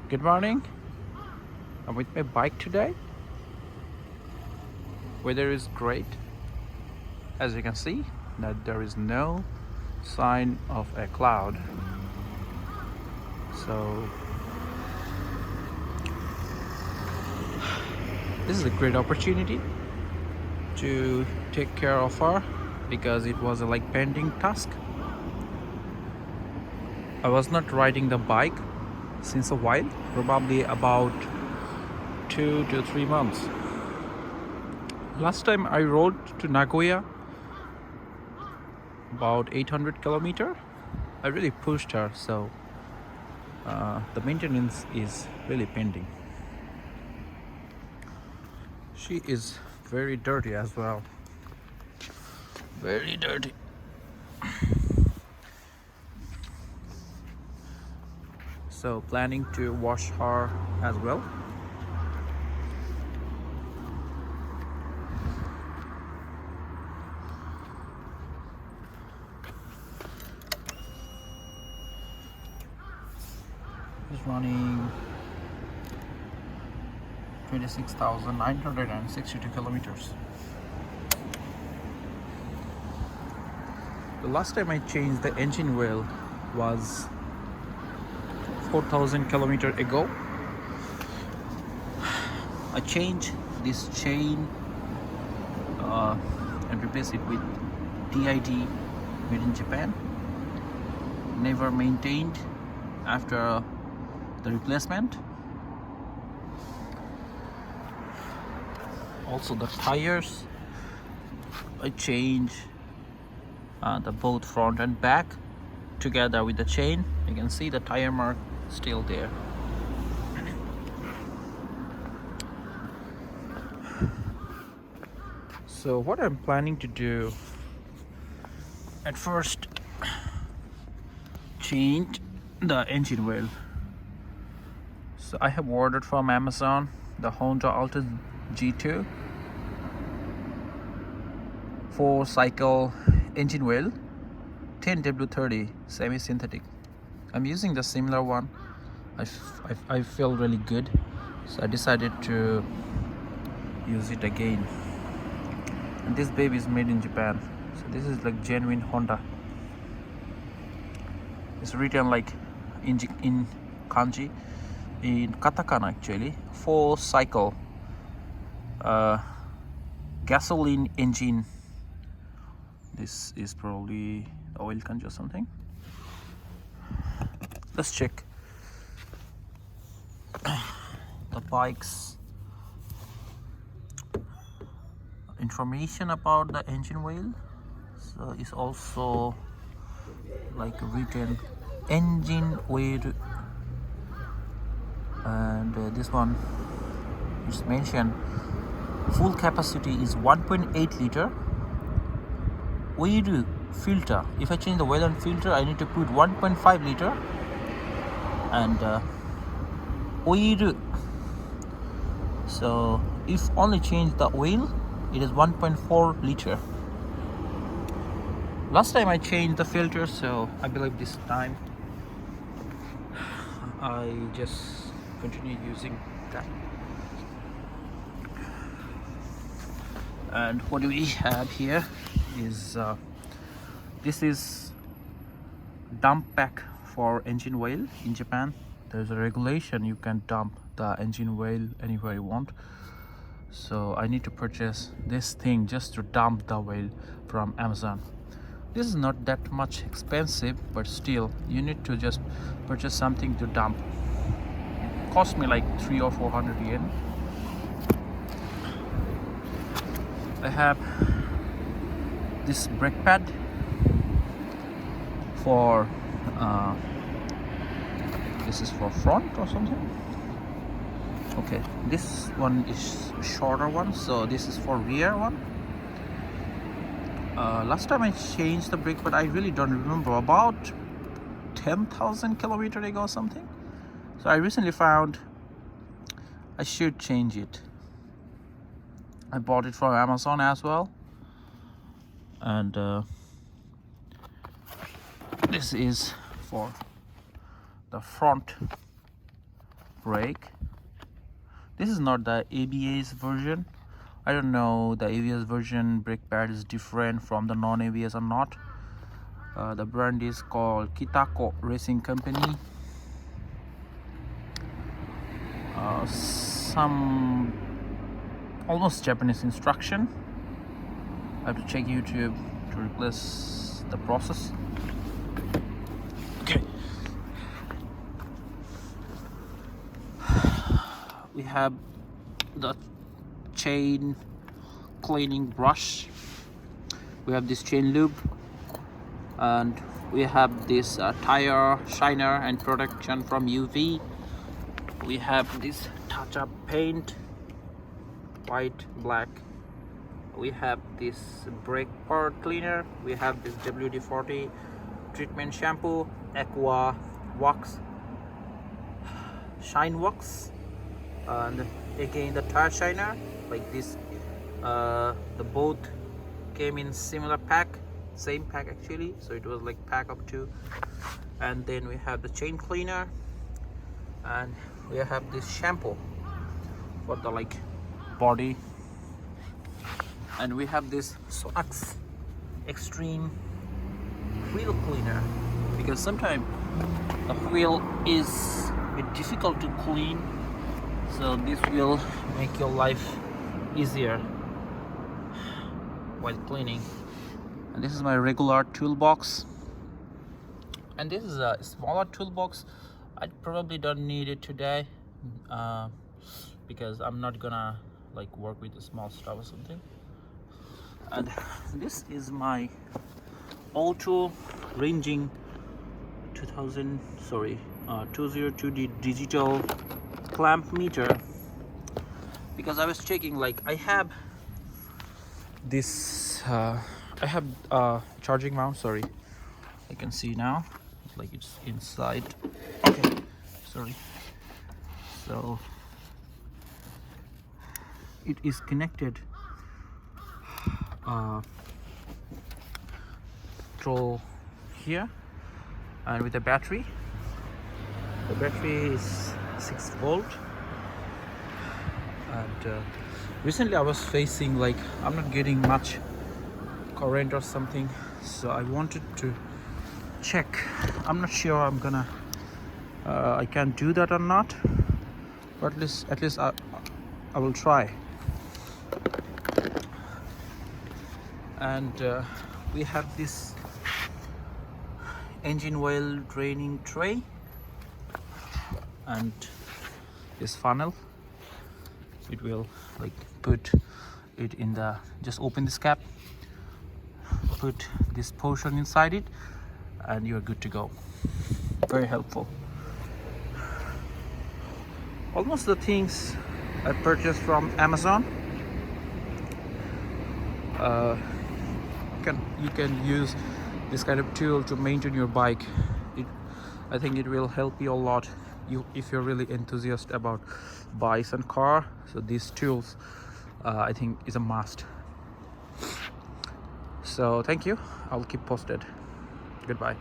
Good morning. I'm with my bike today. Weather is great. As you can see, that there is no sign of a cloud. So this is a great opportunity to take care of her because it was a pending task. I was not riding the bike since a while, probably about 2 to 3 months. Last time I rode to Nagoya about 800 kilometer. I really pushed her, so the maintenance is really pending. She is very dirty as well. Very dirty. So planning to wash her as well. It's running 26,962 kilometers. The last time I changed the engine oil was 4,000 kilometers ago. I changed this chain and replaced it with DID made in Japan. Never maintained after the replacement. Also the tires, I changed the both front and back together with the chain. You can see the tire mark still there. So what I'm planning to do, at first change the engine oil. So I have ordered from Amazon the Honda Alta G2 4-cycle engine oil, 10W30 semi-synthetic. I'm using the similar one. I feel really good, so I decided to use it again. And this baby is made in Japan, so this is like genuine Honda. It's written like in kanji, in katakana actually. 4-cycle gasoline engine. This is probably oil kanji or something. Let's check the bike's information about the engine oil. So it's also like written engine oil, and this one is mentioned full capacity is 1.8 liter. Oil filter, if I change the oil and filter, I need to put 1.5 liter, and oil, so if only change the oil, it is 1.4 liter. Last time I changed the filter, so I believe this time I just continue using that. And what do we have here is this is dump pack for engine oil. In Japan there's a regulation, you can dump the engine oil anywhere you want. So I need to purchase this thing just to dump the oil from Amazon. This is not that much expensive, but still you need to just purchase something to dump. It cost me like 300 or 400 yen. I have this brake pad for this is for front or something. Okay, this one is shorter one, so this is for rear one. Last time I changed the brake, but I really don't remember, about 10,000 kilometers ago or something. So I recently found I should change it. I bought it from Amazon as well, and this is for the front brake. This is not the ABS version. I don't know the ABS version brake pad is different from the non-ABS or not. The brand is called Kitako Racing Company. Some almost Japanese instruction. I have to check YouTube to replace the process. Okay. We have the chain cleaning brush. We have this chain lube, and we have this tire shiner and protection from UV. We have this touch-up paint, white, black. We have this brake part cleaner. We have this WD-40 treatment shampoo, aqua wax, shine wax, and again the tire shiner. Like this, the both came in similar pack, same pack actually, so it was like pack of 2. And then we have the chain cleaner, and we have this shampoo for the like body, and we have this Sonax extreme wheel cleaner, because sometimes the wheel is a bit difficult to clean, so this will make your life easier while cleaning. And this is my regular toolbox, and this is a smaller toolbox. I probably don't need it today because I'm not gonna like work with the small stuff or something. And this is my auto ranging 202D digital clamp meter, because I was checking, like I have this charging mount. Sorry, I can see now, like it's inside. Okay, sorry. So it is connected through here, and with a battery. The battery is 6 volt, and recently I was facing like I'm not getting much current or something, so I wanted to check. I'm not sure I'm gonna I can do that or not, but at least I will try. And we have this engine oil draining tray and this funnel. It will like put it in the, just open this cap, put this portion inside it, and you're good to go. Very helpful. Almost the things I purchased from Amazon. You can use this kind of tool to maintain your bike. I think it will help you a lot if you're really enthusiastic about bikes and car. So these tools I think is a must. So thank you. I'll keep posted. Goodbye.